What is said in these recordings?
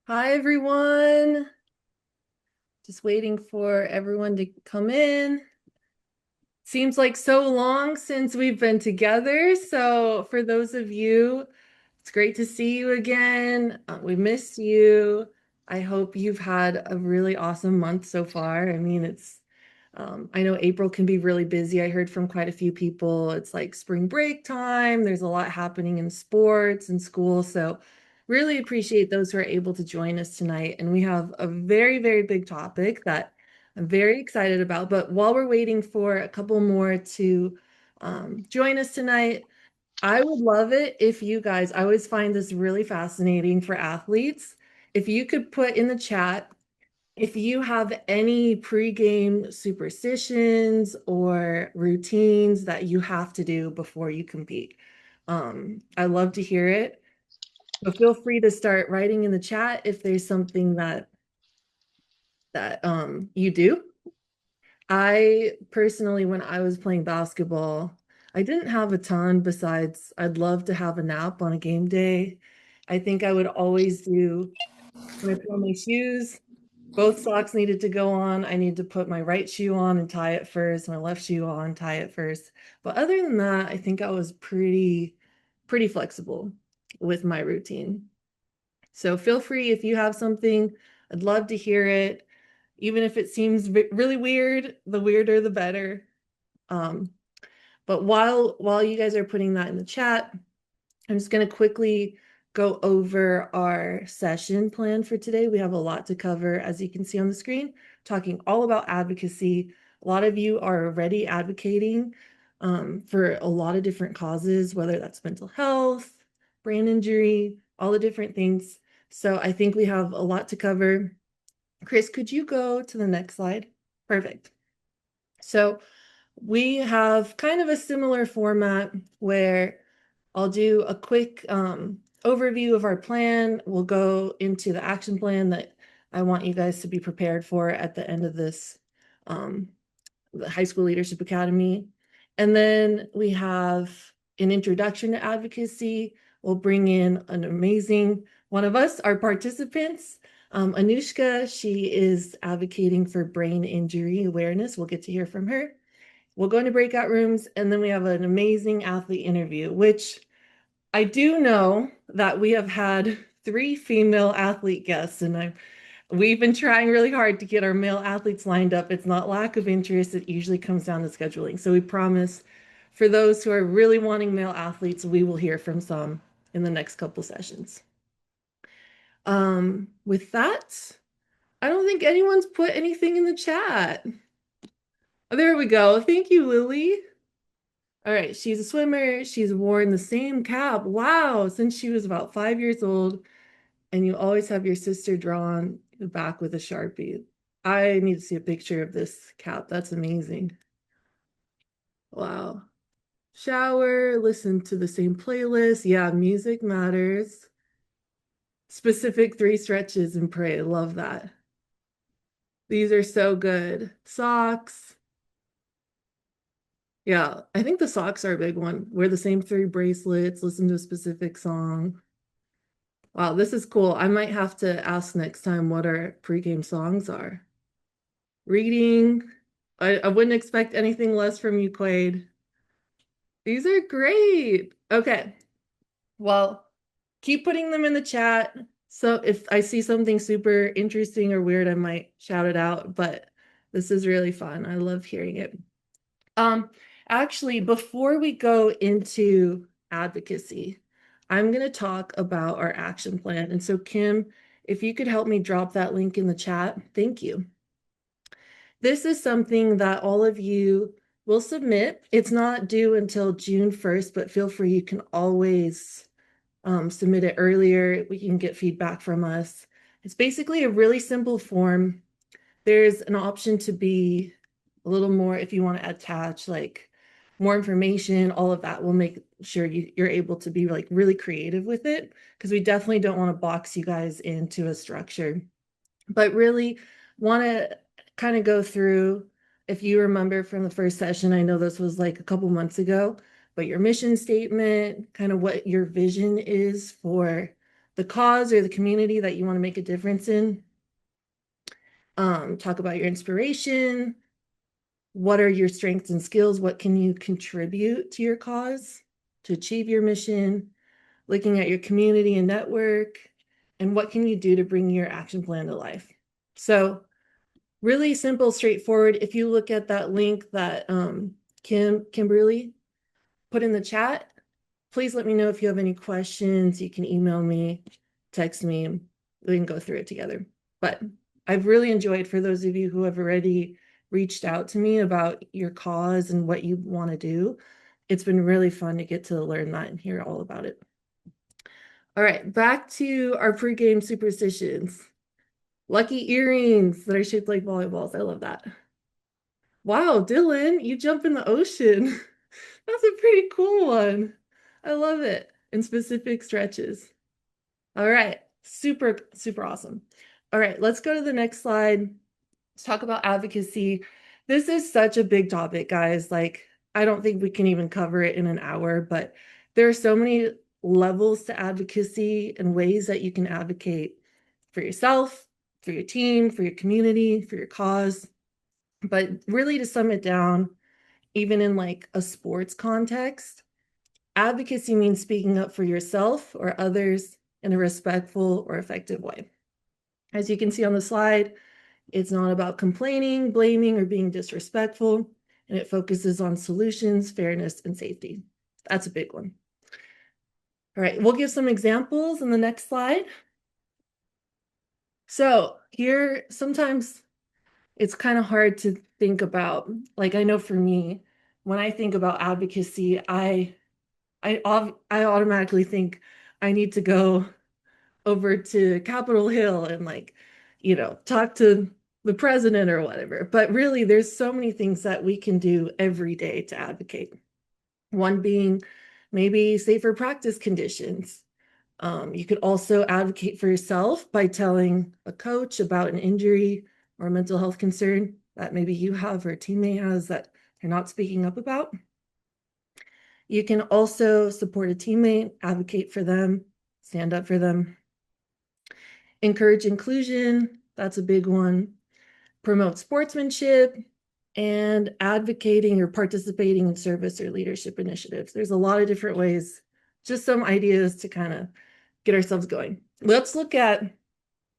Hi, everyone. Just waiting for everyone to come in. Seems like so long since we've been together. So, for those of you, it's great to see you again. We missed you. I hope you've had a really awesome month so far. I mean, I know April can be really busy. I heard from quite a few people. It's like spring break time. There's a lot happening in sports and school. So, really appreciate those who are able to join us tonight. And we have a very, very big topic that I'm very excited about. But while we're waiting for a couple more to join us tonight, I would love it if you guys, I always find this really fascinating for athletes. If you could put in the chat if you have any pregame superstitions or routines that you have to do before you compete. I love to hear it. But feel free to start writing in the chat if there's something that you do. I personally, when I was playing basketball, I didn't have a ton besides I'd love to have a nap on a game day. I think I would always do when I put on my shoes, both socks needed to go on. I need to put my right shoe on and tie it first, my left shoe on, tie it first. But other than that, I think I was pretty flexible with my routine. So feel free if you have something, I'd love to hear it. Even if it seems really weird, the weirder the better. Um, but while you guys are putting that in the chat, I'm just going to quickly go over our session plan for today. We have a lot to cover, as you can see on the screen, talking all about advocacy. A lot of you are already advocating for a lot of different causes, whether that's mental health, brain injury, all the different things. So I think we have a lot to cover. Chris, could you go to the next slide? Perfect. So we have kind of a similar format where I'll do a quick overview of our plan. We'll go into the action plan that I want you guys to be prepared for at the end of this um, the High School Leadership Academy. And then we have an introduction to advocacy. We'll bring in an amazing one of us, our participants. Anushka, she is advocating for brain injury awareness. We'll get to hear from her. We'll go into breakout rooms, and then we have an amazing athlete interview, which I do know that we have had 3 female athlete guests, and we've been trying really hard to get our male athletes lined up. It's not lack of interest, it usually comes down to scheduling. So we promise for those who are really wanting male athletes, we will hear from some in the next couple sessions. With that, I don't think anyone's put anything in the chat. Oh, there we go. Thank you, Lily. All right, she's a swimmer. She's worn the same cap. Wow, since she was about 5 years old. And you always have your sister drawn the back with a Sharpie. I need to see a picture of this cap. That's amazing. Wow. Shower, listen to the same playlist. Yeah, music matters. Specific 3 stretches and pray. Love that. These are so good. Socks. Yeah, I think the socks are a big one. Wear the same 3 bracelets, listen to a specific song. Wow, this is cool. I might have to ask next time what our pregame songs are. Reading. I wouldn't expect anything less from you, Quaid. These are great. Okay. Well, keep putting them in the chat. So if I see something super interesting or weird, I might shout it out, but this is really fun. I love hearing it. Um, Actually, before we go into advocacy, I'm going to talk about our action plan. And so, Kim, if you could help me drop that link in the chat, thank you. This is something that all of you will submit. It's not due until June 1st, but feel free, you can always submit it earlier. We can get feedback from us. It's basically a really simple form. There's an option to be a little more if you want to attach like more information, all of that. We'll make sure you're able to be like really creative with it because we definitely don't want to box you guys into a structure, but really want to kind of go through, if you remember from the first session, I know this was like a couple months ago, but your mission statement, kind of what your vision is for the cause or the community that you want to make a difference in. Talk about your inspiration. What are your strengths and skills? What can you contribute to your cause to achieve your mission? Looking at your community and network, and what can you do to bring your action plan to life? So really simple, straightforward. If you look at that link that Kimberly put in the chat, please let me know if you have any questions. You can email me, text me, we can go through it together. But I've really enjoyed, for those of you who have already reached out to me about your cause and what you want to do, it's been really fun to get to learn that and hear all about it. All right, back to our pregame superstitions. Lucky earrings that are shaped like volleyballs. I love that. Wow, Dylan, you jump in the ocean. That's a pretty cool one. I love it. In specific stretches. All right, super, super awesome. All right, let's go to the next slide. Let's talk about advocacy. This is such a big topic, guys. Like, I don't think we can even cover it in an hour, but there are so many levels to advocacy and ways that you can advocate for yourself, for your team, for your community, for your cause. But really, to sum it down, even in like a sports context, advocacy means speaking up for yourself or others in a respectful or effective way. As you can see on the slide, it's not about complaining, blaming, or being disrespectful, and it focuses on solutions, fairness, and safety. That's a big one. All right, we'll give some examples in the next slide. So here, sometimes it's kind of hard to think about, like, I know for me, when I think about advocacy, I automatically think I need to go over to Capitol Hill and, like, talk to the president or whatever. But really, there's so many things that we can do every day to advocate. One being maybe safer practice conditions. You could also advocate for yourself by telling a coach about an injury or a mental health concern that maybe you have or a teammate has that you're not speaking up about. You can also support a teammate, advocate for them, stand up for them. Encourage inclusion, that's a big one. Promote sportsmanship and advocating or participating in service or leadership initiatives. There's a lot of different ways, just some ideas to kind of get ourselves going. Let's look at,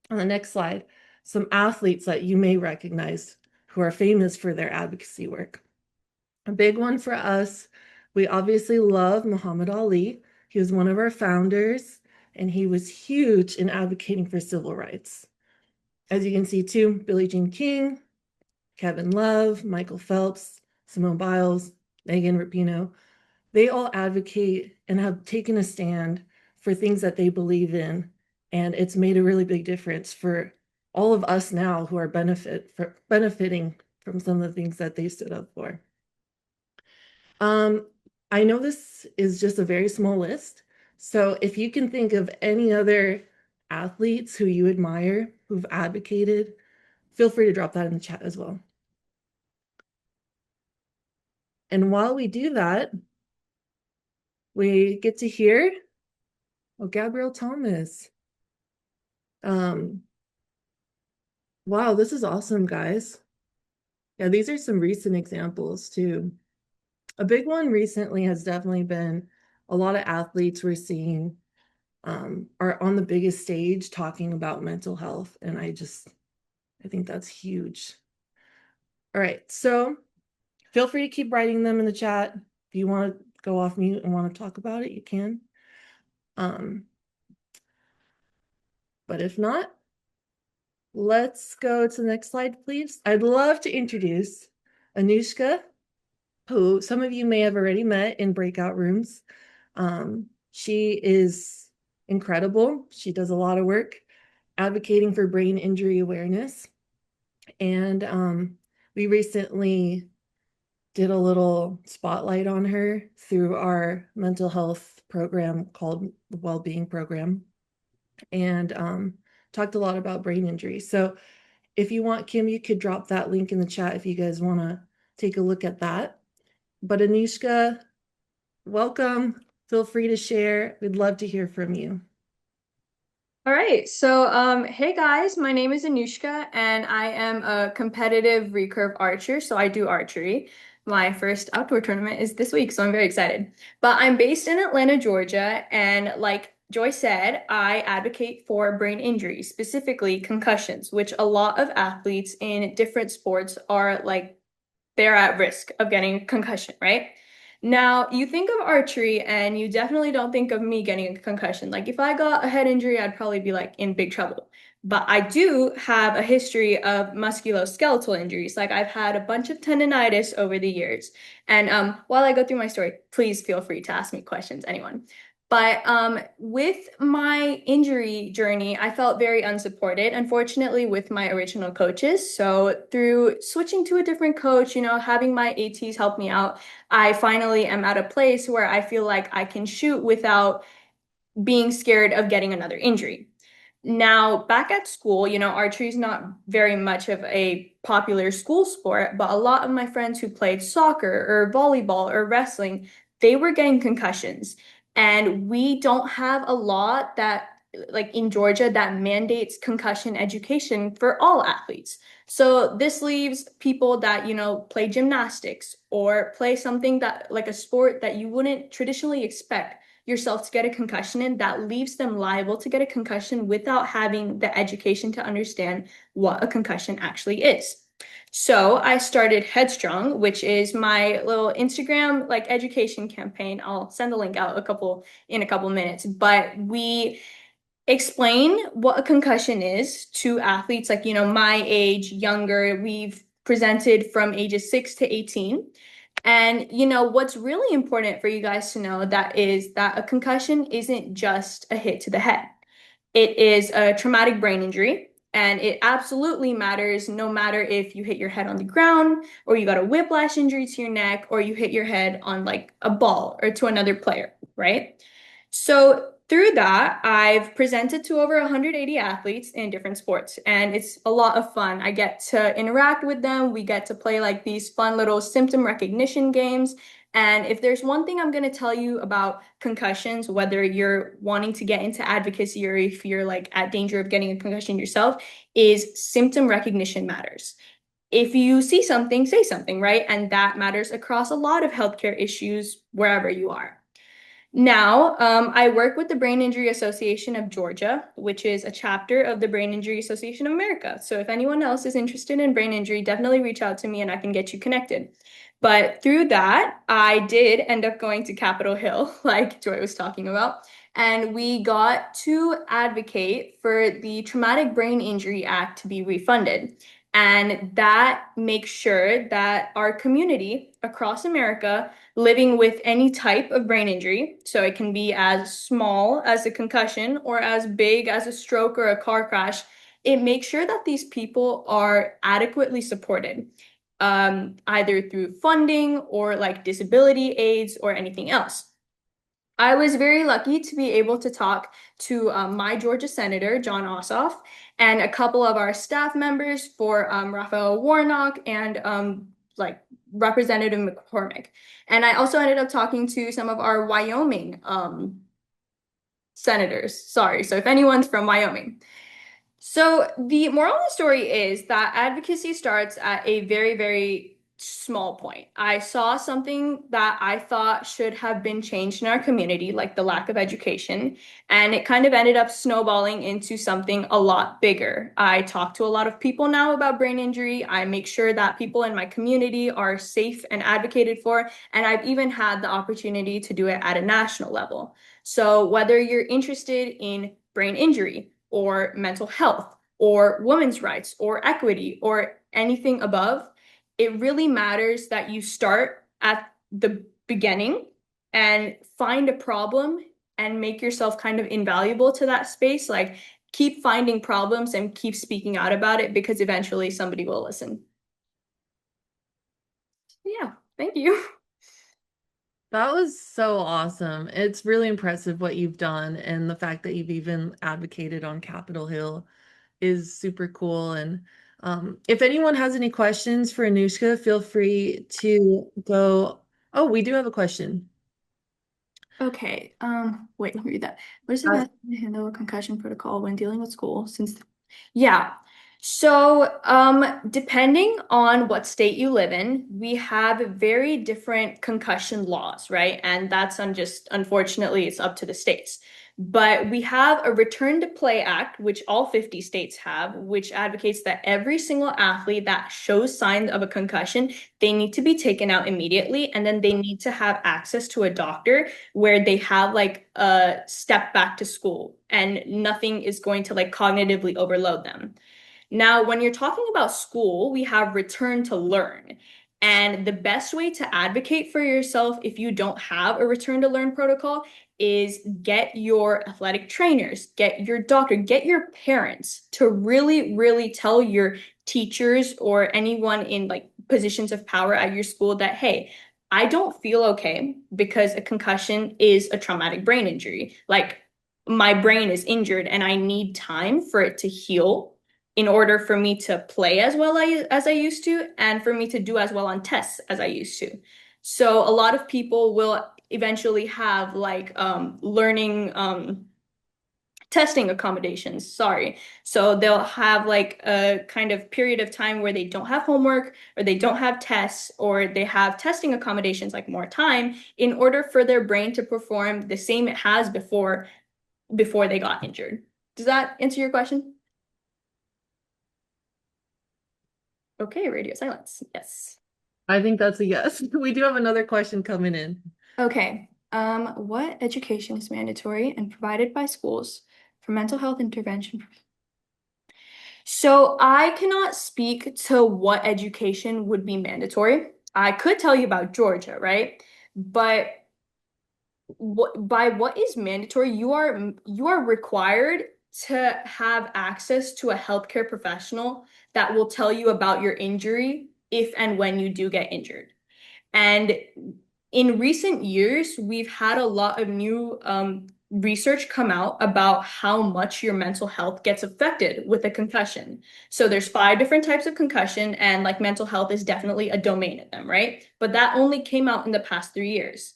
on the next slide, some athletes that you may recognize who are famous for their advocacy work. A big one for us, we obviously love Muhammad Ali. He was one of our founders, and he was huge in advocating for civil rights. As you can see too, Billie Jean King, Kevin Love, Michael Phelps, Simone Biles, Megan Rapinoe, they all advocate and have taken a stand for things that they believe in. And it's made a really big difference for all of us now who are benefiting from some of the things that they stood up for. I know this is just a very small list. So if you can think of any other athletes who you admire, who've advocated, feel free to drop that in the chat as well. And while we do that, we get to hear, Gabrielle Thomas. Wow, this is awesome, guys. Yeah, these are some recent examples too. A big one recently has definitely been a lot of athletes we're seeing are on the biggest stage talking about mental health. And I think that's huge. All right, so feel free to keep writing them in the chat. If you want to go off mute and want to talk about it, you can. But if not, let's go to the next slide, please. I'd love to introduce Anushka, who some of you may have already met in breakout rooms. She is incredible. She does a lot of work advocating for brain injury awareness. And we recently did a little spotlight on her through our mental health program called the Wellbeing Program, and talked a lot about brain injury. So if you want, Kim, you could drop that link in the chat if you guys want to take a look at that. But Anushka, welcome. Feel free to share. We'd love to hear from you. All right, hey guys, my name is Anushka and I am a competitive recurve archer, so I do archery. My first outdoor tournament is this week, so I'm very excited. But I'm based in Atlanta, Georgia, and like Joy said, I advocate for brain injuries, specifically concussions, which a lot of athletes in different sports are like they're at risk of getting a concussion, right? Now, you think of archery and you definitely don't think of me getting a concussion. Like, if I got a head injury, I'd probably be like in big trouble. But I do have a history of musculoskeletal injuries. Like, I've had a bunch of tendonitis over the years. And while I go through my story, please feel free to ask me questions, anyone. But with my injury journey, I felt very unsupported, unfortunately, with my original coaches. So through switching to a different coach, having my ATs help me out, I finally am at a place where I feel like I can shoot without being scared of getting another injury. Now, back at school, archery is not very much of a popular school sport, but a lot of my friends who played soccer or volleyball or wrestling, they were getting concussions. And we don't have a law that, like in Georgia, that mandates concussion education for all athletes. So this leaves people that, play gymnastics or play something that, like a sport that you wouldn't traditionally expect yourself to get a concussion in, that leaves them liable to get a concussion without having the education to understand what a concussion actually is. So I started Headstrong, which is my little Instagram like education campaign. I'll send the link out in a couple minutes, but we explain what a concussion is to athletes like, my age, younger. We've presented from ages 6 to 18. And what's really important for you guys to know that is that a concussion isn't just a hit to the head. It is a traumatic brain injury, and it absolutely matters no matter if you hit your head on the ground or you got a whiplash injury to your neck or you hit your head on like a ball or to another player, right? So through that, I've presented to over 180 athletes in different sports, and it's a lot of fun. I get to interact with them. We get to play like these fun little symptom recognition games. And if there's one thing I'm going to tell you about concussions, whether you're wanting to get into advocacy or if you're like at danger of getting a concussion yourself, is symptom recognition matters. If you see something, say something, right? And that matters across a lot of healthcare issues wherever you are. Now, I work with the Brain Injury Association of Georgia, which is a chapter of the Brain Injury Association of America. So if anyone else is interested in brain injury, definitely reach out to me and I can get you connected. But through that, I did end up going to Capitol Hill, like Joy was talking about, and we got to advocate for the Traumatic Brain Injury Act to be refunded. And that makes sure that our community across America living with any type of brain injury. So it can be as small as a concussion or as big as a stroke or a car crash. It makes sure that these people are adequately supported, either through funding or like disability aids or anything else. I was very lucky to be able to talk to my Georgia Senator, John Ossoff, and a couple of our staff members for Raphael Warnock and like Representative McCormick. And I also ended up talking to some of our Wyoming senators. Sorry. So if anyone's from Wyoming. So the moral of the story is that advocacy starts at a very, very small point. I saw something that I thought should have been changed in our community, like the lack of education, and it kind of ended up snowballing into something a lot bigger. I talk to a lot of people now about brain injury. I make sure that people in my community are safe and advocated for, and I've even had the opportunity to do it at a national level. So whether you're interested in brain injury, or mental health or women's rights or equity or anything above, it really matters that you start at the beginning and find a problem and make yourself kind of invaluable to that space. Like, keep finding problems and keep speaking out about it because eventually somebody will listen. Yeah, thank you. That was so awesome. It's really impressive what you've done, and the fact that you've even advocated on Capitol Hill is super cool. And if anyone has any questions for Anushka, feel free to go. Oh, we do have a question. Okay. Wait, let me read that. What is the best way to handle a concussion protocol when dealing with school? Yeah. So, depending on what state you live in, we have very different concussion laws, right? And that's unfortunately, it's up to the states. But we have a Return to Play Act, which all 50 states have, which advocates that every single athlete that shows signs of a concussion, they need to be taken out immediately, and then they need to have access to a doctor where they have like a step back to school and nothing is going to like cognitively overload them. Now, when you're talking about school, we have return to learn. And the best way to advocate for yourself if you don't have a return to learn protocol is get your athletic trainers, get your doctor, get your parents to really, really tell your teachers or anyone in like positions of power at your school that, hey, I don't feel okay because a concussion is a traumatic brain injury. Like my brain is injured and I need time for it to heal in order for me to play as I used to and for me to do as well on tests as I used to. So a lot of people will eventually have like learning testing accommodations, sorry. So they'll have like a kind of period of time where they don't have homework or they don't have tests or they have testing accommodations like more time in order for their brain to perform the same it has before they got injured. Does that answer your question? Okay, radio silence. Yes. I think that's a yes. We do have another question coming in. Okay. What education is mandatory and provided by schools for mental health intervention? So I cannot speak to what education would be mandatory. I could tell you about Georgia, right? But by what is mandatory, you are required to have access to a healthcare professional that will tell you about your injury if and when you do get injured. And in recent years, we've had a lot of new research come out about how much your mental health gets affected with a concussion. So there's 5 different types of concussion, and like mental health is definitely a domain of them, right? But that only came out in the past 3 years.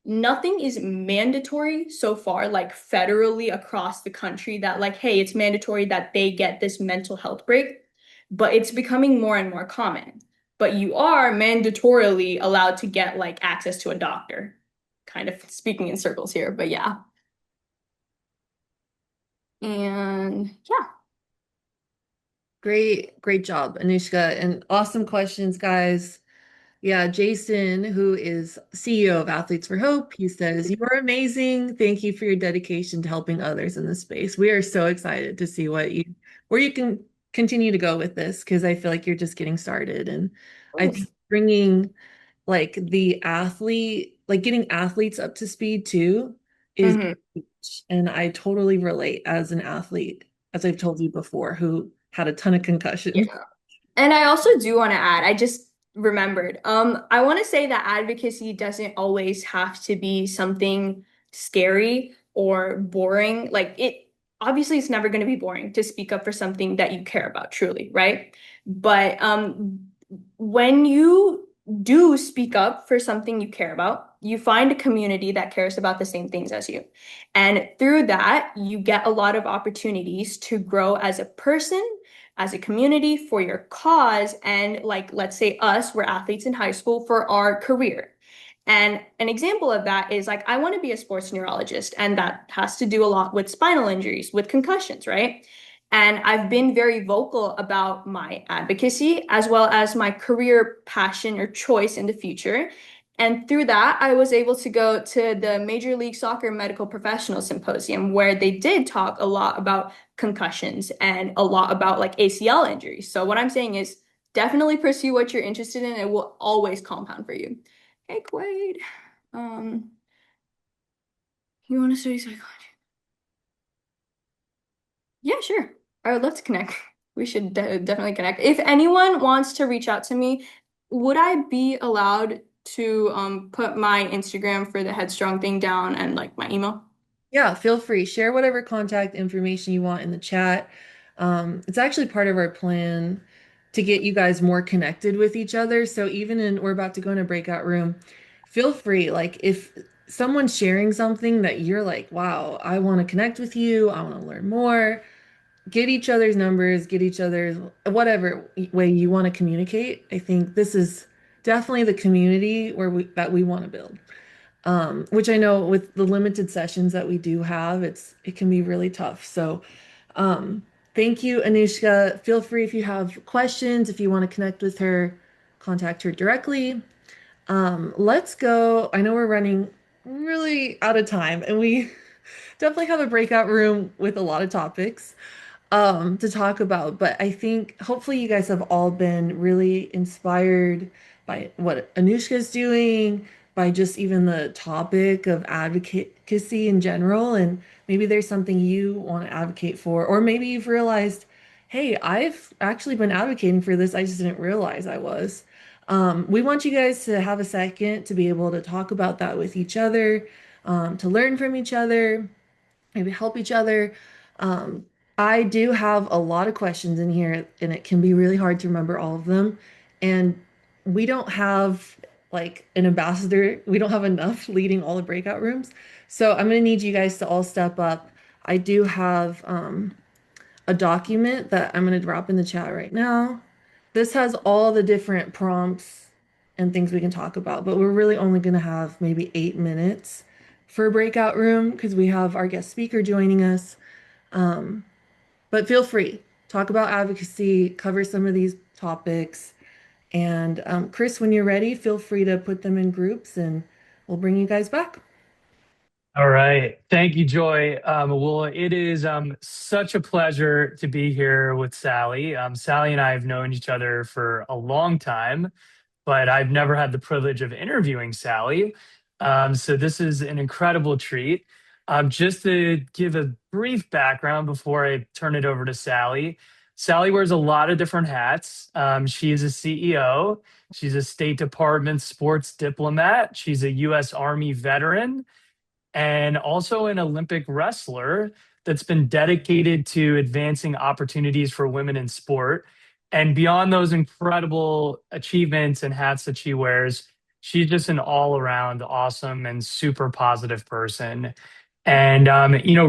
Nothing is mandatory so far, like federally across the country, that like, hey, it's mandatory that they get this mental health break, but it's becoming more and more common. But you are mandatorily allowed to get like access to a doctor. Kind of speaking in circles here, but yeah. And yeah. Great job, Anushka, and awesome questions, guys. Yeah, Jason, who is CEO of Athletes for Hope, he says, "You are amazing. Thank you for your dedication to helping others in this space. We are so excited to see where you can continue to go with this because I feel like you're just getting started. And I think bringing like the athlete, like getting athletes up to speed too is Mhm. huge. And I totally relate as an athlete, as I've told you before, who had a ton of concussions. Yeah. And I also do want to add, I just remembered, I want to say that advocacy doesn't always have to be something scary or boring. Like obviously it's never going to be boring to speak up for something that you care about truly, right? But when you do speak up for something you care about, you find a community that cares about the same things as you. And through that, you get a lot of opportunities to grow as a person, as a community, for your cause, and like let's say us, we're athletes in high school for our career. And an example of that is like I want to be a sports neurologist, and that has to do a lot with spinal injuries, with concussions, right? And I've been very vocal about my advocacy as well as my career passion or choice in the future. And through that, I was able to go to the Major League Soccer Medical Professional Symposium, where they did talk a lot about concussions and a lot about like ACL injuries. So what I'm saying is definitely pursue what you're interested in. It will always compound for you. Hey, Quaid. Um, you want to study psychology? Yeah, sure. I would love to connect. We should definitely connect. If anyone wants to reach out to me, would I be allowed to put my Instagram for the Headstrong thing down and like my email? Yeah, feel free. Share whatever contact information you want in the chat. It's actually part of our plan to get you guys more connected with each other. So even in we're about to go in a breakout room, feel free. Like if someone sharing something that you're like, wow, I want to connect with you, I want to learn more, get each other's numbers, get each other's whatever way you want to communicate. I think this is definitely the community where we want to build. Which I know with the limited sessions that we do have, it can be really tough. So, um, thank you, Anushka. Feel free if you have questions, if you want to connect with her, contact her directly. Let's go. I know we're running really out of time, and we definitely have a breakout room with a lot of topics to talk about. But I think hopefully you guys have all been really inspired by what Anushka's doing, by just even the topic of advocacy in general. And maybe there's something you want to advocate for, or maybe you've realized, hey, I've actually been advocating for this. I just didn't realize I was. We want you guys to have a second to be able to talk about that with each other, to learn from each other, maybe help each other. Um, I do have a lot of questions in here, and it can be really hard to remember all of them. And we don't have like an ambassador, we don't have enough leading all the breakout rooms. So I'm going to need you guys to all step up. I do have a document that I'm going to drop in the chat right now. This has all the different prompts and things we can talk about, but we're really only going to have maybe 8 minutes for a breakout room because we have our guest speaker joining us. But feel free, talk about advocacy, cover some of these topics. And Chris, when you're ready, feel free to put them in groups and we'll bring you guys back. All right. Thank you, Joy. Well, it is such a pleasure to be here with Sally. Sally and I have known each other for a long time, but I've never had the privilege of interviewing Sally. So this is an incredible treat. Just to give a brief background before I turn it over to Sally, Sally wears a lot of different hats. She is a CEO. She's a State Department sports diplomat. She's a U.S. Army veteran and also an Olympic wrestler that's been dedicated to advancing opportunities for women in sport. And beyond those incredible achievements and hats that she wears, she's just an all around awesome and super positive person. And,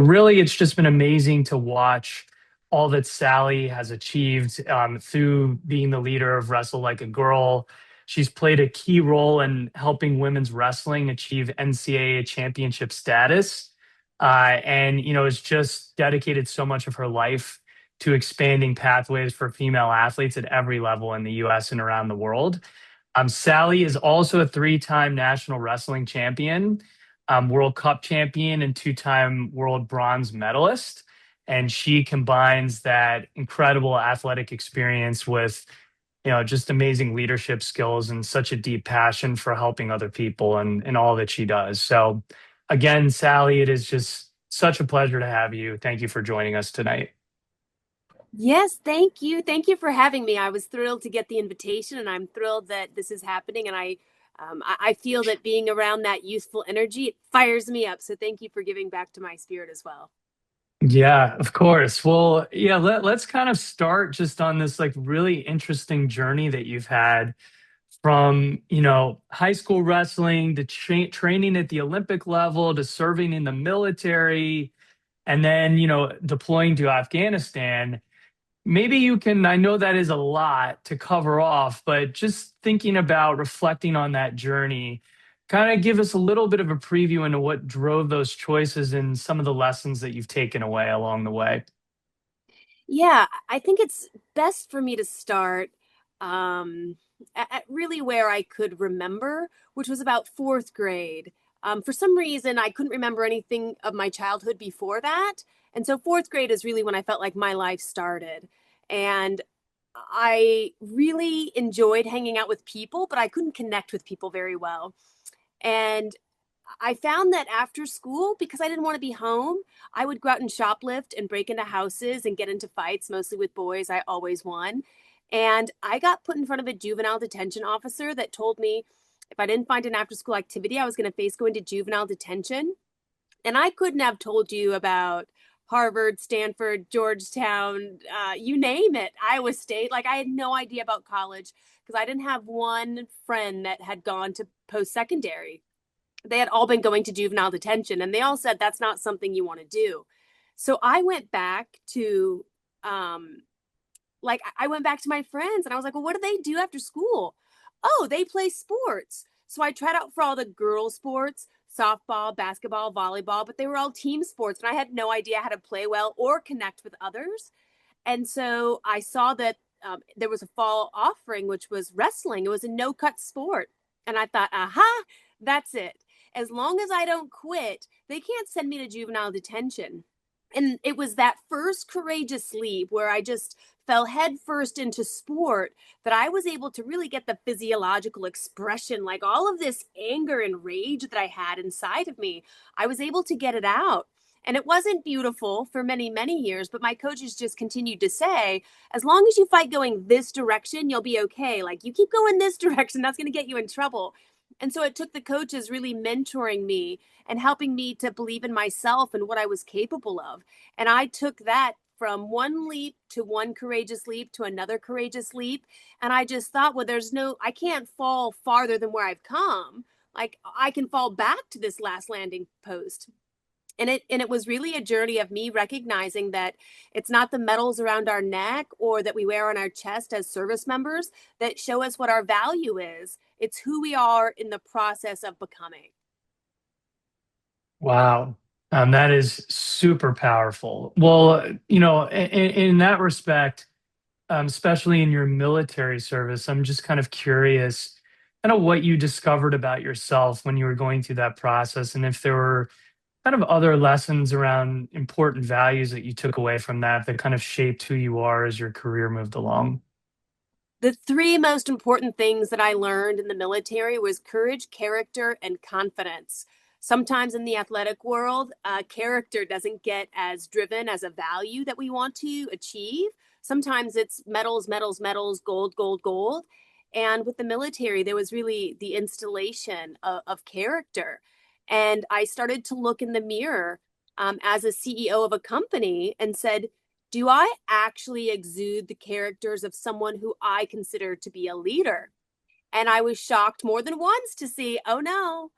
really, it's just been amazing to watch all that Sally has achieved through being the leader of Wrestle Like a Girl. She's played a key role in helping women's wrestling achieve NCAA championship status. Has just dedicated so much of her life to expanding pathways for female athletes at every level in the US and around the world. Sally is also a three-time national wrestling champion, World Cup champion, and two-time world bronze medalist. And she combines that incredible athletic experience with, just amazing leadership skills and such a deep passion for helping other people and all that she does. So, again, Sally, it is just such a pleasure to have you. Thank you for joining us tonight. Yes, thank you. Thank you for having me. I was thrilled to get the invitation, and I'm thrilled that this is happening. And I feel that being around that youthful energy, it fires me up. So thank you for giving back to my spirit as well. Yeah, of course. Well, yeah, let's kind of start just on this like really interesting journey that you've had from, high school wrestling to training at the Olympic level to serving in the military and then, deploying to Afghanistan. Maybe you can, I know that is a lot to cover off, but just thinking about reflecting on that journey, kind of give us a little bit of a preview into what drove those choices and some of the lessons that you've taken away along the way. Yeah, I think it's best for me to start at really where I could remember, which was about fourth grade. For some reason, I couldn't remember anything of my childhood before that. And so fourth grade is really when I felt like my life started. And I really enjoyed hanging out with people, but I couldn't connect with people very well. And I found that after school, because I didn't want to be home, I would go out and shoplift and break into houses and get into fights, mostly with boys. I always won. And I got put in front of a juvenile detention officer that told me if I didn't find an after school activity, I was going to face going to juvenile detention. And I couldn't have told you about Harvard, Stanford, Georgetown, you name it, Iowa State. Like I had no idea about college because I didn't have one friend that had gone to post secondary. they had all been going to juvenile detention, and they all said that's not something you want to do. So I went back to I went back to my friends and I was like, well, what do they do after school? Oh, they play sports. So I tried out for all the girl sports, softball, basketball, volleyball, but they were all team sports. And I had no idea how to play well or connect with others. And so I saw that there was a fall offering, which was wrestling. It was a no cut sport. And I thought, aha, that's it. As long as I don't quit, they can't send me to juvenile detention. And it was that first courageous leap where I just fell headfirst into sport that I was able to really get the physiological expression, like all of this anger and rage that I had inside of me. I was able to get it out. And it wasn't beautiful for many, many years, but my coaches just continued to say, as long as you fight going this direction, you'll be okay. Like, you keep going this direction, that's going to get you in trouble. And so it took the coaches really mentoring me and helping me to believe in myself and what I was capable of. And I took that from one leap to one courageous leap to another courageous leap. And I just thought, well, I can't fall farther than where I've come. Like, I can fall back to this last landing post. And it was really a journey of me recognizing that it's not the medals around our neck or that we wear on our chest as service members that show us what our value is. It's who we are in the process of becoming. Wow. That is super powerful. Well, in that respect, especially in your military service, I'm just kind of curious, kind of what you discovered about yourself when you were going through that process, and if there were kind of other lessons around important values that you took away from that kind of shaped who you are as your career moved along. The three most important things that I learned in the military was courage, character, and confidence. Sometimes in the athletic world, character doesn't get as driven as a value that we want to achieve. Sometimes it's medals, medals, medals, gold, gold, gold. And with the military, there was really the installation of character. And I started to look in the mirror as a CEO of a company and said, do I actually exude the characters of someone who I consider to be a leader? And I was shocked more than once to see, oh no,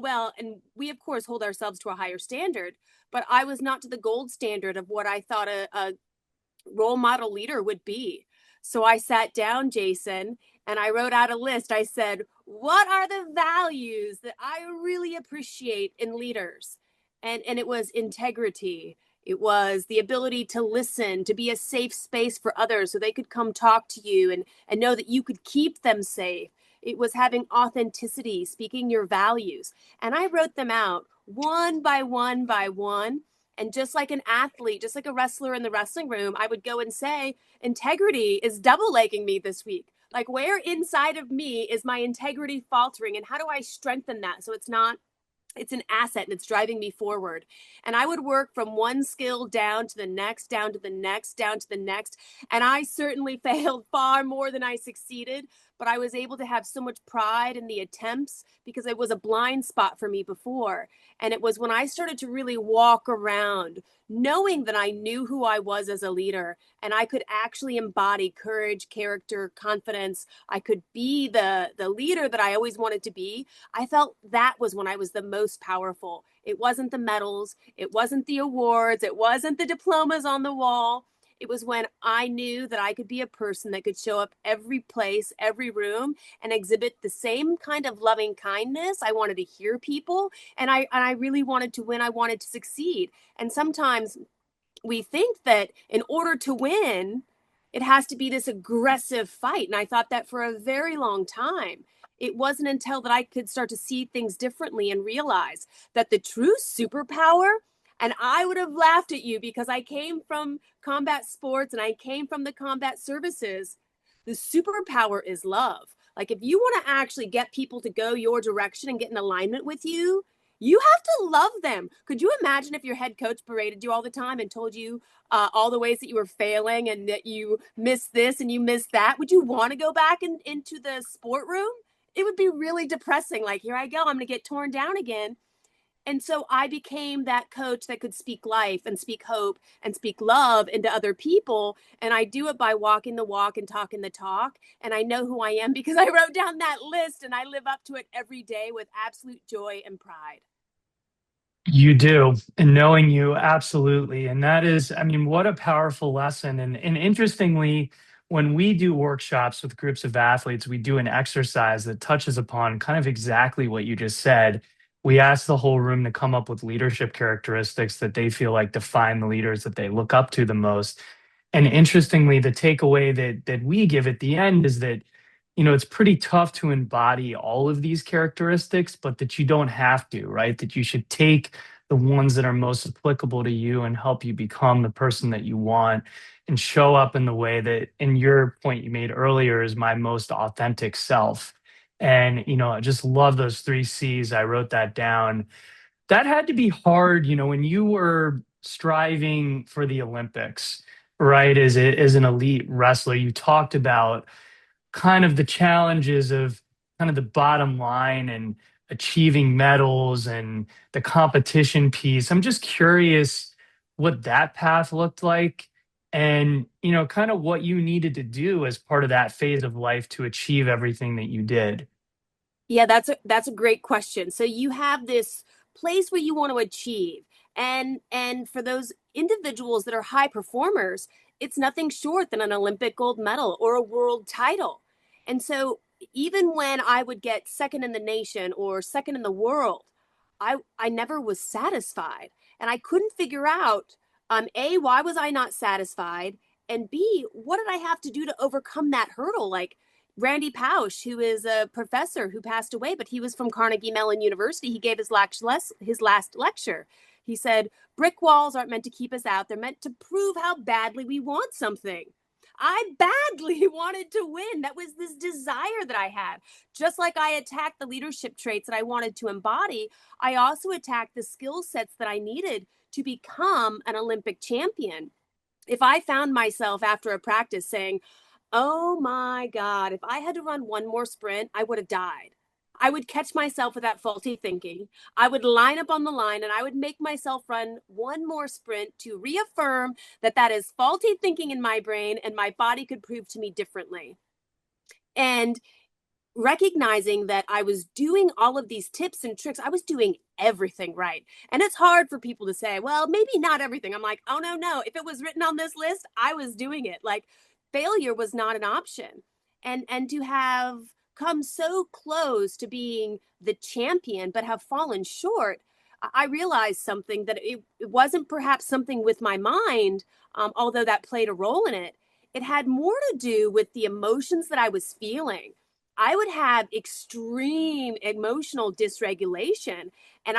well, and we of course hold ourselves to a higher standard, but I was not to the gold standard of what I thought a role model leader would be. So I sat down, Jason, and I wrote out a list. I said, what are the values that I really appreciate in leaders? And it was integrity. It was the ability to listen, to be a safe space for others so they could come talk to you and know that you could keep them safe. It was having authenticity, speaking your values. And I wrote them out one by one by one. And just like an athlete, just like a wrestler in the wrestling room, I would go and say, integrity is double legging me this week. Like, where inside of me is my integrity faltering? And how do I strengthen that so it's an asset and it's driving me forward? And I would work from one skill down to the next, down to the next, down to the next. And I certainly failed far more than I succeeded, but I was able to have so much pride in the attempts because it was a blind spot for me before. And it was when I started to really walk around knowing that I knew who I was as a leader and I could actually embody courage, character, confidence. I could be the leader that I always wanted to be. I felt that was when I was the most powerful. It wasn't the medals. It wasn't the awards. It wasn't the diplomas on the wall. It was when I knew that I could be a person that could show up every place, every room, and exhibit the same kind of loving kindness. I wanted to hear people, and I really wanted to win. I wanted to succeed. And sometimes we think that in order to win, it has to be this aggressive fight. And I thought that for a very long time. It wasn't until that I could start to see things differently and realize that the true superpower, and I would have laughed at you because I came from combat sports and I came from the combat services. The superpower is love. Like, if you want to actually get people to go your direction and get in alignment with you have to love them. Could you imagine if your head coach berated you all the time and told you all the ways that you were failing and that you missed this and you missed that? Would you want to go back into the sport room? It would be really depressing. Like, here I go, I'm going to get torn down again. And so I became that coach that could speak life and speak hope and speak love into other people. And I do it by walking the walk and talking the talk. And I know who I am because I wrote down that list and I live up to it every day with absolute joy and pride. You do, and knowing you, absolutely. And that is, I mean, what a powerful lesson. And interestingly, when we do workshops with groups of athletes, we do an exercise that touches upon kind of exactly what you just said. We ask the whole room to come up with leadership characteristics that they feel like define the leaders that they look up to the most. And interestingly, the takeaway that we give at the end is that, it's pretty tough to embody all of these characteristics, but that you don't have to, right? That you should take the ones that are most applicable to you and help you become the person that you want and show up in the way that, in your point you made earlier, is my most authentic self. And, I just love those three C's. I wrote that down. That had to be hard, when you were striving for the Olympics, right? As an elite wrestler, you talked about kind of the challenges of kind of the bottom line and achieving medals and the competition piece. I'm just curious what that path looked like and, kind of what you needed to do as part of that phase of life to achieve everything that you did. Yeah, that's a great question. So you have this place where you want to achieve. And for those individuals that are high performers, it's nothing short than an Olympic gold medal or a world title. And so even when I would get second in the nation or second in the world, I never was satisfied. And I couldn't figure out A, why was I not satisfied? And B, what did I have to do to overcome that hurdle? Like Randy Pausch, who is a professor who passed away, but he was from Carnegie Mellon University. He gave his last lecture. He said, brick walls aren't meant to keep us out. They're meant to prove how badly we want something. I badly wanted to win. That was this desire that I had. Just like I attacked the leadership traits that I wanted to embody, I also attacked the skill sets that I needed to become an Olympic champion. If I found myself after a practice saying, oh my God, if I had to run one more sprint, I would have died. I would catch myself with that faulty thinking. I would line up on the line and I would make myself run one more sprint to reaffirm that that is faulty thinking in my brain and my body could prove to me differently. And recognizing that I was doing all of these tips and tricks, I was doing everything right. And it's hard for people to say, well, maybe not everything. I'm like, oh, no, no. If it was written on this list, I was doing it. Like failure was not an option. And to have come so close to being the champion, but have fallen short, I realized something that it wasn't perhaps something with my mind, although that played a role in it. It had more to do with the emotions that I was feeling. I would have extreme emotional dysregulation. And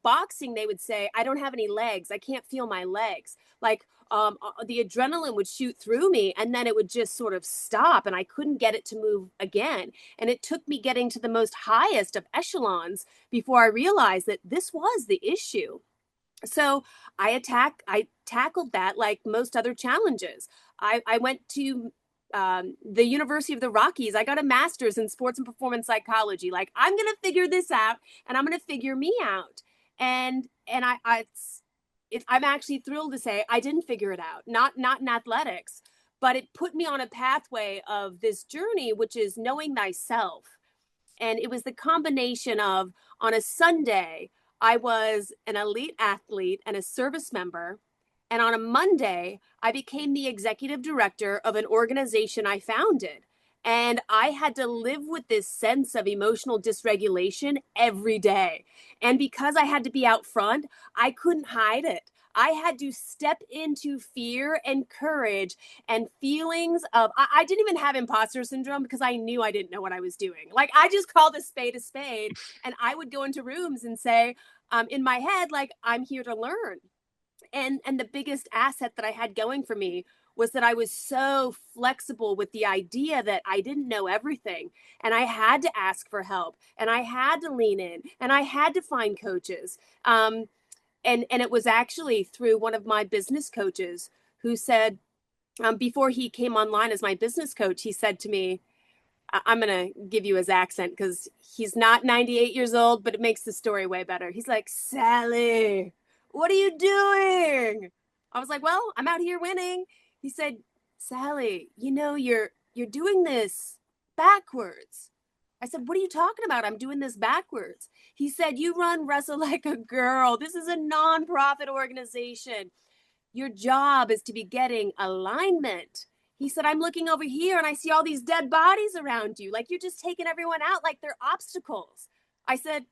boxing, they would say, I don't have any legs. I can't feel my legs. Like the adrenaline would shoot through me and then it would just sort of stop and I couldn't get it to move again. And it took me getting to the most highest of echelons before I realized that this was the issue. So I tackled that like most other challenges. I went to the University of the Rockies. I got a master's in sports and performance psychology. Like I'm going to figure this out and I'm going to figure me out. And I'm actually thrilled to say I didn't figure it out, not in athletics, but it put me on a pathway of this journey, which is knowing thyself. And it was the combination of on a Sunday, I was an elite athlete and a service member. And on a Monday, I became the executive director of an organization I founded. And I had to live with this sense of emotional dysregulation every day. And because I had to be out front, I couldn't hide it. I had to step into fear and courage and feelings of, I didn't even have imposter syndrome because I knew I didn't know what I was doing. Like I just called a spade. And I would go into rooms and say, in my head, like, I'm here to learn. And the biggest asset that I had going for me was that I was so flexible with the idea that I didn't know everything and I had to ask for help and I had to lean in and I had to find coaches. And it was actually through one of my business coaches who said, before he came online as my business coach, he said to me, I'm going to give you his accent because he's not 98 years old, but it makes the story way better. He's like, Sally, what are you doing? I was like, well, I'm out here winning. He said, Sally, you're doing this backwards. I said, what are you talking about? I'm doing this backwards. He said, you run Wrestle Like a Girl. This is a nonprofit organization. Your job is to be getting alignment. He said, I'm looking over here and I see all these dead bodies around you. Like you're just taking everyone out like they're obstacles. I said,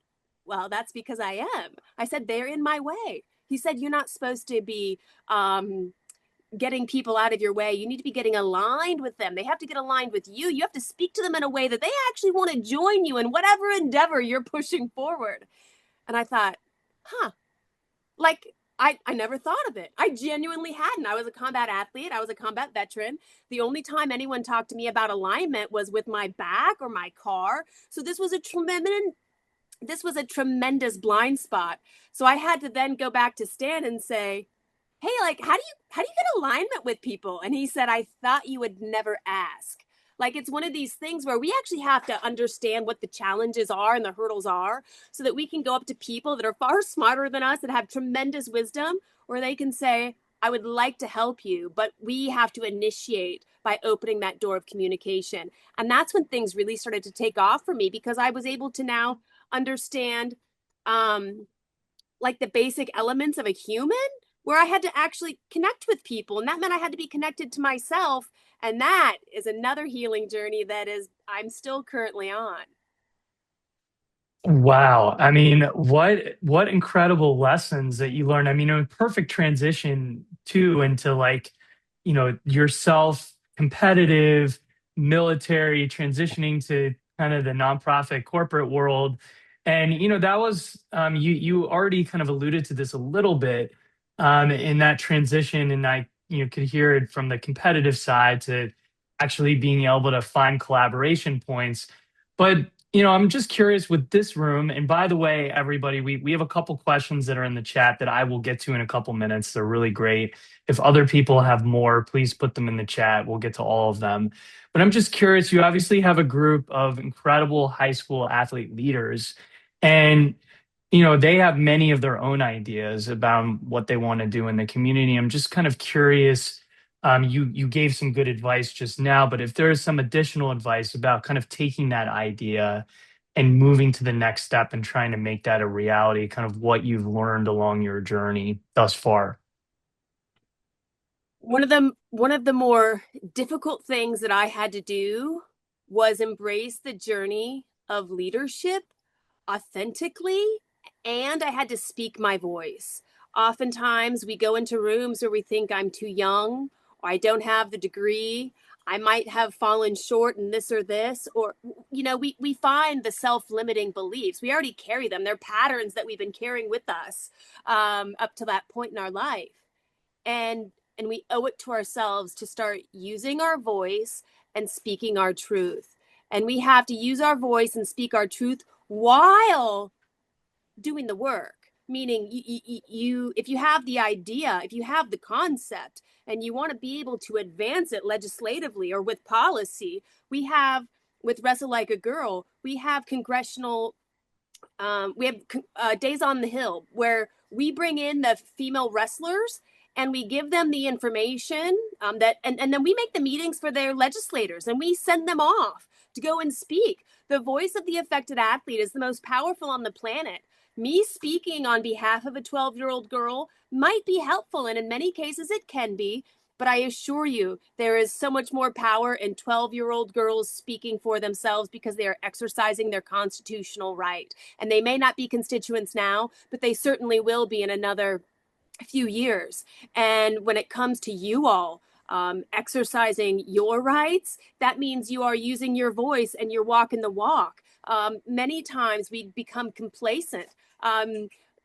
well, that's because I am. I said, they're in my way. He said, you're not supposed to be getting people out of your way. You need to be getting aligned with them. They have to get aligned with you. You have to speak to them in a way that they actually want to join you in whatever endeavor you're pushing forward. And I thought, like, I never thought of it. I genuinely hadn't. I was a combat athlete. I was a combat veteran. The only time anyone talked to me about alignment was with my back or my car. So this was a tremendous blind spot. So I had to then go back to Stan and say, hey, like, how do you get alignment with people? And he said, I thought you would never ask. Like, it's one of these things where we actually have to understand what the challenges are and the hurdles are so that we can go up to people that are far smarter than us, that have tremendous wisdom, where they can say, I would like to help you, but we have to initiate by opening that door of communication. And that's when things really started to take off for me, because I was able to now understand like the basic elements of a human, where I had to actually connect with people. And that meant I had to be connected to myself. And that is another healing journey that I'm still currently on. Wow. I mean, what incredible lessons that you learned. I mean, a perfect transition too into like, yourself competitive military transitioning to kind of the nonprofit corporate world. And that was you already kind of alluded to this a little bit in that transition, and I could hear it from the competitive side to actually being able to find collaboration points. But I'm just curious with this room. And by the way, everybody, we have a couple questions that are in the chat that I will get to in a couple minutes. They're really great. If other people have more, please put them in the chat. We'll get to all of them. But I'm just curious, you obviously have a group of incredible high school athlete leaders, and they have many of their own ideas about what they want to do in the community. I'm just kind of curious. You gave some good advice just now, but if there is some additional advice about kind of taking that idea and moving to the next step and trying to make that a reality, kind of what you've learned along your journey thus far. One of the more difficult things that I had to do was embrace the journey of leadership authentically, and I had to speak my voice. Oftentimes we go into rooms where we think I'm too young, or I don't have the degree, I might have fallen short in this or this, or we find the self-limiting beliefs. We already carry them. They're patterns that we've been carrying with us up to that point in our life. And we owe it to ourselves to start using our voice and speaking our truth. And we have to use our voice and speak our truth while doing the work. Meaning, if you have the idea, if you have the concept, and you want to be able to advance it legislatively or with policy, with Wrestle Like a Girl, we have congressional, we have Days on the Hill, where we bring in the female wrestlers and we give them the information and then we make the meetings for their legislators and we send them off to go and speak. The voice of the affected athlete is the most powerful on the planet. Me speaking on behalf of a 12-year-old girl might be helpful, and in many cases it can be, but I assure you there is so much more power in 12-year-old girls speaking for themselves because they are exercising their constitutional right. And they may not be constituents now, but they certainly will be in another few years. And when it comes to you all exercising your rights, that means you are using your voice and you're walking the walk. Many times we become complacent.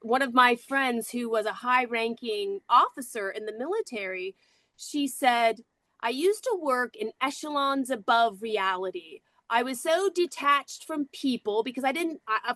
One of my friends who was a high-ranking officer in the military, she said, I used to work in echelons above reality. I was so detached from people because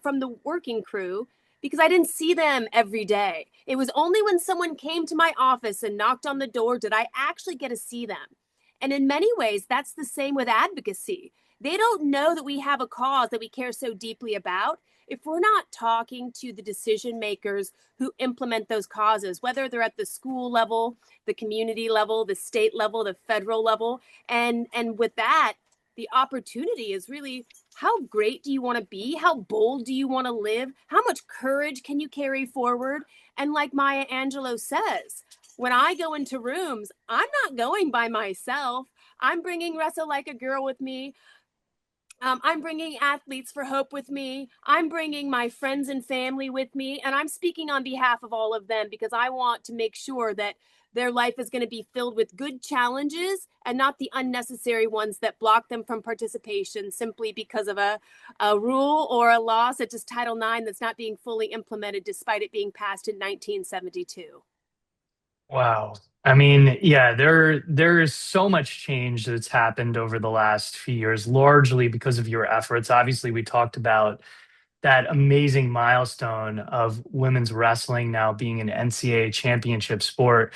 from the working crew, because I didn't see them every day. It was only when someone came to my office and knocked on the door did I actually get to see them. And in many ways, that's the same with advocacy. They don't know that we have a cause that we care so deeply about if we're not talking to the decision makers who implement those causes, whether they're at the school level, the community level, the state level, the federal level. And with that, the opportunity is really, how great do you want to be? How bold do you want to live? How much courage can you carry forward? And like Maya Angelou says, when I go into rooms, I'm not going by myself. I'm bringing Wrestle Like a Girl with me. I'm bringing Athletes for Hope with me. I'm bringing my friends and family with me. And I'm speaking on behalf of all of them because I want to make sure that their life is going to be filled with good challenges and not the unnecessary ones that block them from participation simply because of a rule or a law such as Title IX that's not being fully implemented despite it being passed in 1972. Wow. I mean, yeah, there is so much change that's happened over the last few years, largely because of your efforts. Obviously, we talked about that amazing milestone of women's wrestling now being an NCAA championship sport.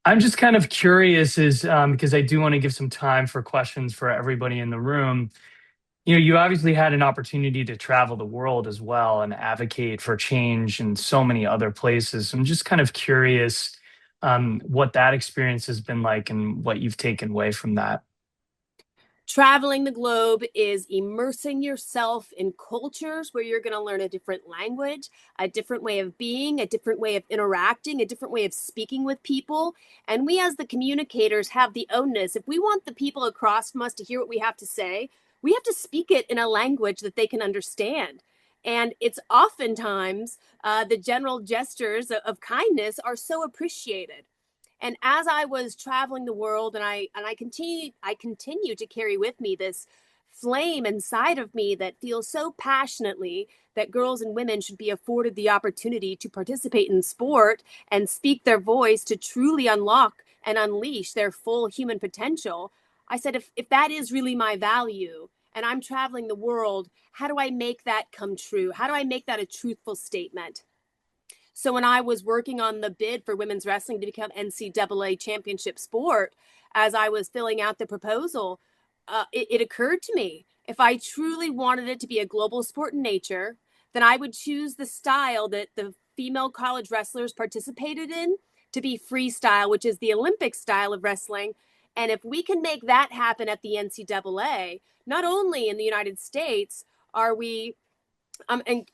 I'm just kind of curious, is because I do want to give some time for questions for everybody in the room. You obviously had an opportunity to travel the world as well and advocate for change in so many other places. So I'm just kind of curious what that experience has been like and what you've taken away from that. Traveling the globe is immersing yourself in cultures where you're going to learn a different language, a different way of being, a different way of interacting, a different way of speaking with people. And we, as the communicators, have the onus. If we want the people across from us to hear what we have to say, we have to speak it in a language that they can understand. And it's oftentimes the general gestures of kindness are so appreciated. And as I was traveling the world, and I continue to carry with me this flame inside of me that feels so passionately that girls and women should be afforded the opportunity to participate in sport and speak their voice to truly unlock and unleash their full human potential. I said, if that is really my value and I'm traveling the world, how do I make that come true? How do I make that a truthful statement? So when I was working on the bid for women's wrestling to become NCAA championship sport, as I was filling out the proposal, it occurred to me, if I truly wanted it to be a global sport in nature, then I would choose the style that the female college wrestlers participated in to be freestyle, which is the Olympic style of wrestling. And if we can make that happen at the NCAA, not only in the United States are we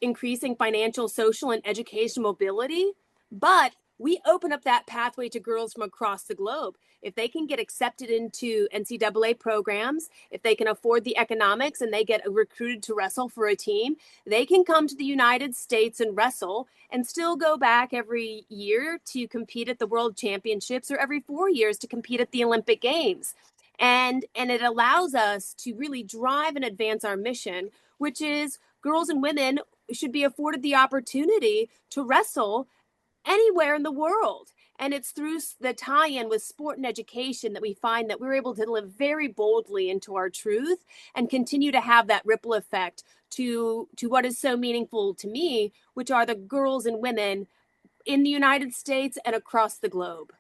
increasing financial, social, and educational mobility, but we open up that pathway to girls from across the globe. If they can get accepted into NCAA programs, if they can afford the economics and they get recruited to wrestle for a team, they can come to the United States and wrestle and still go back every year to compete at the World Championships or every 4 years to compete at the Olympic Games. And it allows us to really drive and advance our mission, which is girls and women should be afforded the opportunity to wrestle anywhere in the world. And it's through the tie-in with sport and education that we find that we're able to live very boldly into our truth and continue to have that ripple effect to what is so meaningful to me, which are the girls and women in the United States and across the globe.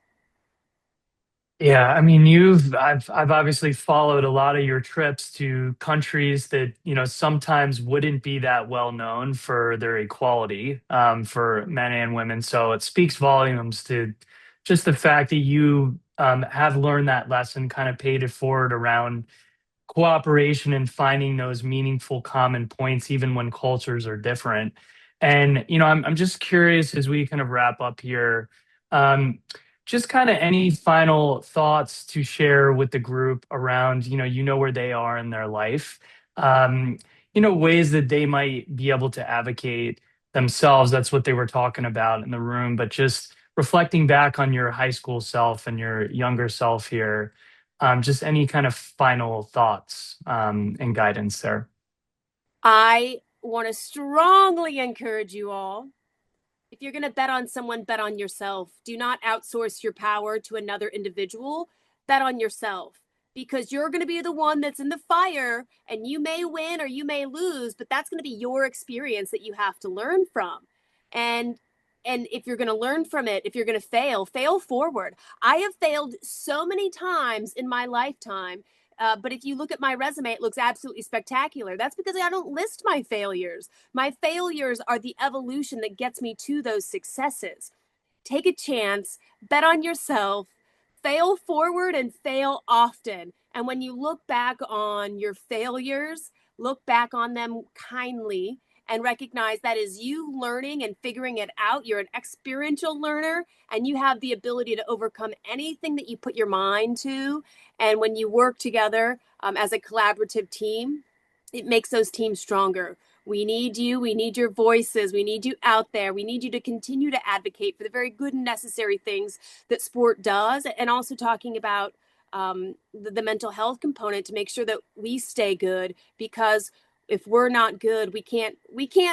Yeah, I mean, I've obviously followed a lot of your trips to countries that, sometimes wouldn't be that well known for their equality, for men and women. So it speaks volumes to just the fact that you have learned that lesson, kind of paid it forward around cooperation and finding those meaningful common points, even when cultures are different. And, I'm just curious as we kind of wrap up here, um, just kind of any final thoughts to share with the group around, where they are in their life, um, ways that they might be able to advocate themselves. That's what they were talking about in the room, but just reflecting back on your high school self and your younger self here, just any kind of final thoughts and guidance there. I want to strongly encourage you all. If you're going to bet on someone, bet on yourself. Do not outsource your power to another individual. Bet on yourself because you're going to be the one that's in the fire and you may win or you may lose, but that's going to be your experience that you have to learn from. And And if you're going to learn from it, if you're going to fail forward. I have failed so many times in my lifetime. But if you look at my resume, it looks absolutely spectacular. That's because I don't list my failures. My failures are the evolution that gets me to those successes. Take a chance, bet on yourself, fail forward and fail often. And when you look back on your failures, look back on them kindly and recognize that is you learning and figuring it out. You're an experiential learner and you have the ability to overcome anything that you put your mind to. And when you work together as a collaborative team, it makes those teams stronger. We need you. We need your voices. We need you out there. We need you to continue to advocate for the very good and necessary things that sport does. And also talking about the mental health component to make sure that we stay good, because if we're not good, we can't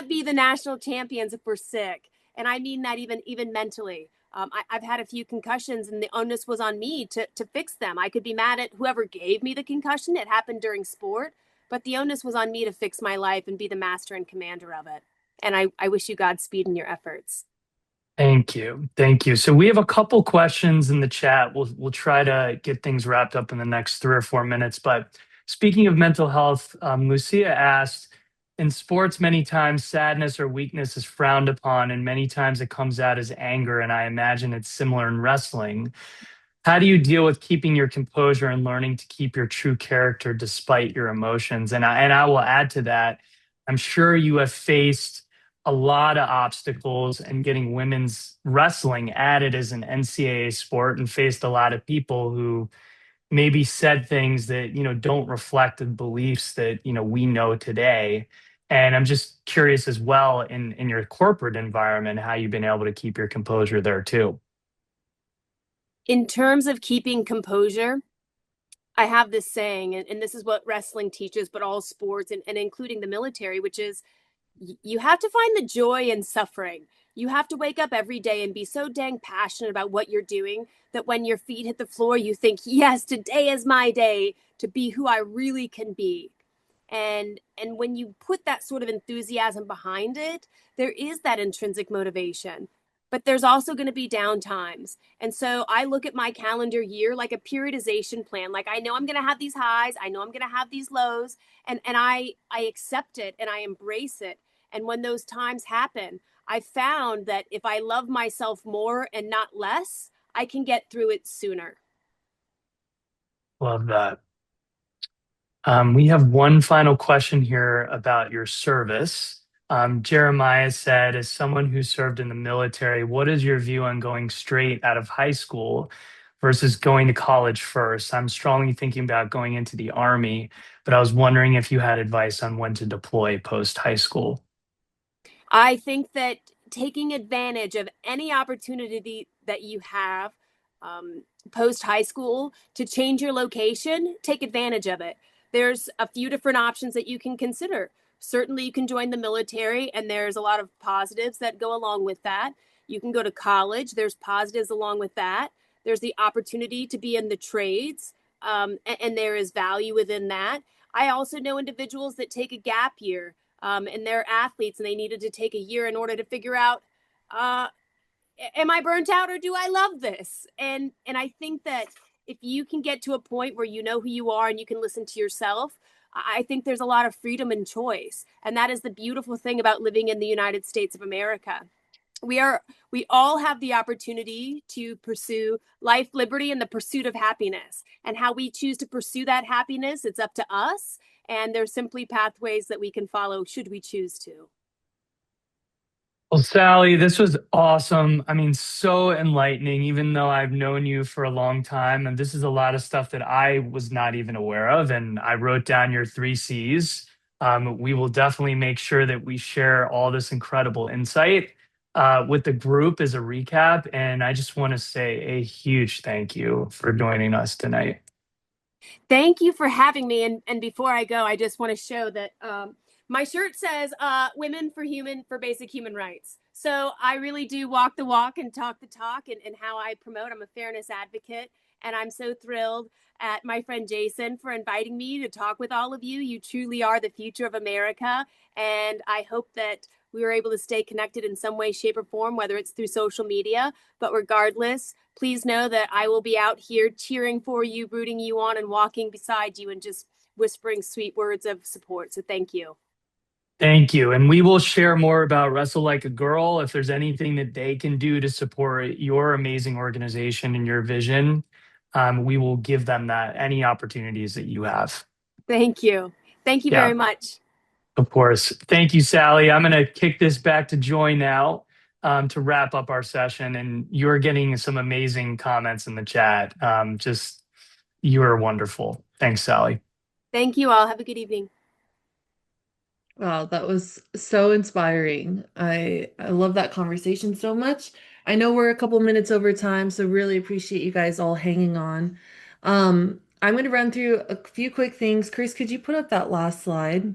be the national champions if we're sick. And I mean that even mentally. I've had a few concussions and the onus was on me to fix them. I could be mad at whoever gave me the concussion. It happened during sport, but the onus was on me to fix my life and be the master and commander of it. And I wish you Godspeed in your efforts. Thank you. Thank you. So we have a couple questions in the chat. We'll try to get things wrapped up in the next 3 or 4 minutes. But speaking of mental health, Lucia asked, in sports, many times sadness or weakness is frowned upon, and many times it comes out as anger. And I imagine it's similar in wrestling. How do you deal with keeping your composure and learning to keep your true character despite your emotions? And I will add to that, I'm sure you have faced a lot of obstacles and getting women's wrestling added as an NCAA sport and faced a lot of people who maybe said things that, don't reflect the beliefs that, we know today. And I'm just curious as well in your corporate environment, how you've been able to keep your composure there too. In terms of keeping composure, I have this saying, and this is what wrestling teaches, but all sports and including the military, which is you have to find the joy in suffering. You have to wake up every day and be so dang passionate about what you're doing that when your feet hit the floor, you think, yes, today is my day to be who I really can be. And when you put that sort of enthusiasm behind it, there is that intrinsic motivation. But there's also going to be down times. And so I look at my calendar year like a periodization plan. Like I know I'm going to have these highs, I know I'm going to have these lows, and I accept it and I embrace it. And when those times happen, I found that if I love myself more and not less, I can get through it sooner. Love that. We have one final question here about your service. Jeremiah said, as someone who served in the military, what is your view on going straight out of high school versus going to college first? I'm strongly thinking about going into the Army, but I was wondering if you had advice on when to deploy post high school. I think that taking advantage of any opportunity that you have post high school to change your location, take advantage of it. There's a few different options that you can consider. Certainly, you can join the military, and there's a lot of positives that go along with that. You can go to college, there's positives along with that. There's the opportunity to be in the trades, and there is value within that. I also know individuals that take a gap year and they're athletes and they needed to take a year in order to figure out am I burnt out or do I love this? And I think that if you can get to a point where you know who you are and you can listen to yourself, I think there's a lot of freedom and choice. And that is the beautiful thing about living in the United States of America. We all have the opportunity to pursue life, liberty, and the pursuit of happiness. And how we choose to pursue that happiness, it's up to us. And there's simply pathways that we can follow should we choose to. Well, Sally, this was awesome. I mean, so enlightening, even though I've known you for a long time. And this is a lot of stuff that I was not even aware of. And I wrote down your 3 C's. We will definitely make sure that we share all this incredible insight with the group as a recap. And I just want to say a huge thank you for joining us tonight. Thank you for having me. And before I go, I just want to show that my shirt says Women for Basic Human Rights. So I really do walk the walk and talk the talk and how I promote. I'm a fairness advocate. And I'm so thrilled at my friend Jason for inviting me to talk with all of you. You truly are the future of America. And I hope that we were able to stay connected in some way, shape, or form, whether it's through social media. But regardless, please know that I will be out here cheering for you, rooting you on, and walking beside you and just whispering sweet words of support. So thank you. Thank you. And we will share more about Wrestle Like a Girl. If there's anything that they can do to support your amazing organization and your vision, we will give them that, any opportunities that you have. Thank you. Thank you very Yeah, much. of course. Thank you, Sally. I'm going to kick this back to Joy now to wrap up our session. And you're getting some amazing comments in the chat. You are wonderful. Thanks, Sally. Thank you all. Have a good evening. Wow, that was so inspiring. I love that conversation so much. I know we're a couple minutes over time, so really appreciate you guys all hanging on. I'm going to run through a few quick things. Chris, could you put up that last slide?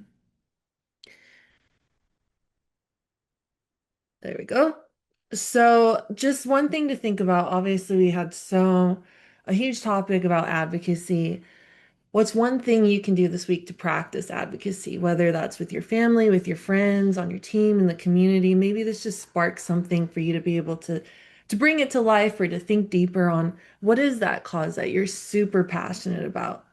There we go. So, just one thing to think about. Obviously, we had a huge topic about advocacy. What's one thing you can do this week to practice advocacy, whether that's with your family, with your friends, on your team, in the community? Maybe this just sparks something for you to be able to bring it to life or to think deeper on what is that cause that you're super passionate about.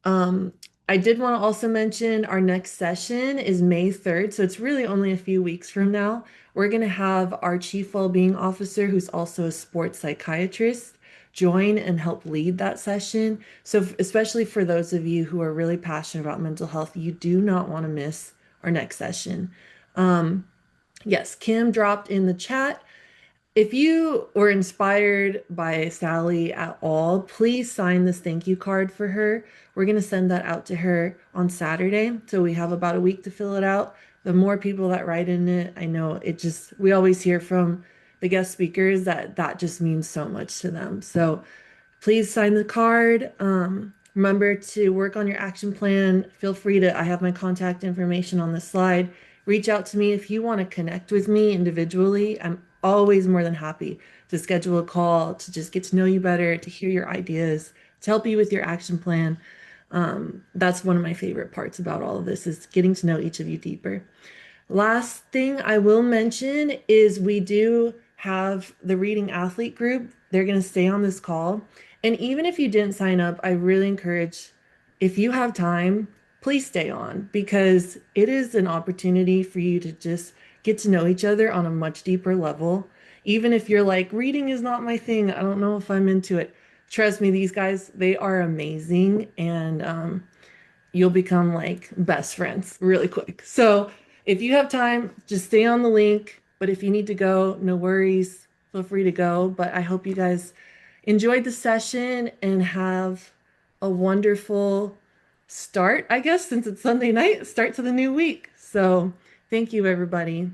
Um, I did want to also mention our next session is May 3rd, so it's really only a few weeks from now. We're going to have our Chief Wellbeing Officer, who's also a sports psychiatrist, join and help lead that session. So, especially for those of you who are really passionate about mental health, you do not want to miss our next session. Yes, Kim dropped in the chat. If you were inspired by Sally at all, please sign this thank you card for her. We're going to send that out to her on Saturday. So we have about a week to fill it out. The more people that write in it, I know we always hear from the guest speakers that that just means so much to them. So please sign the card. Remember to work on your action plan. Feel free to, I have my contact information on the slide. Reach out to me if you want to connect with me individually. I'm always more than happy to schedule a call, to just get to know you better, to hear your ideas, to help you with your action plan. That's one of my favorite parts about all of this is getting to know each of you deeper. Last thing I will mention is we do have the reading athlete group. They're going to stay on this call. And even if you didn't sign up, I really encourage, if you have time, please stay on because it is an opportunity for you to just get to know each other on a much deeper level. Even if you're like, reading is not my thing, I don't know if I'm into it. Trust me, these guys, they are amazing. And you'll become like best friends really quick. So if you have time, just stay on the link. But if you need to go, no worries. Feel free to go. But I hope you guys enjoyed the session and have a wonderful start, I guess, since it's Sunday night, start to the new week. So thank you, everybody.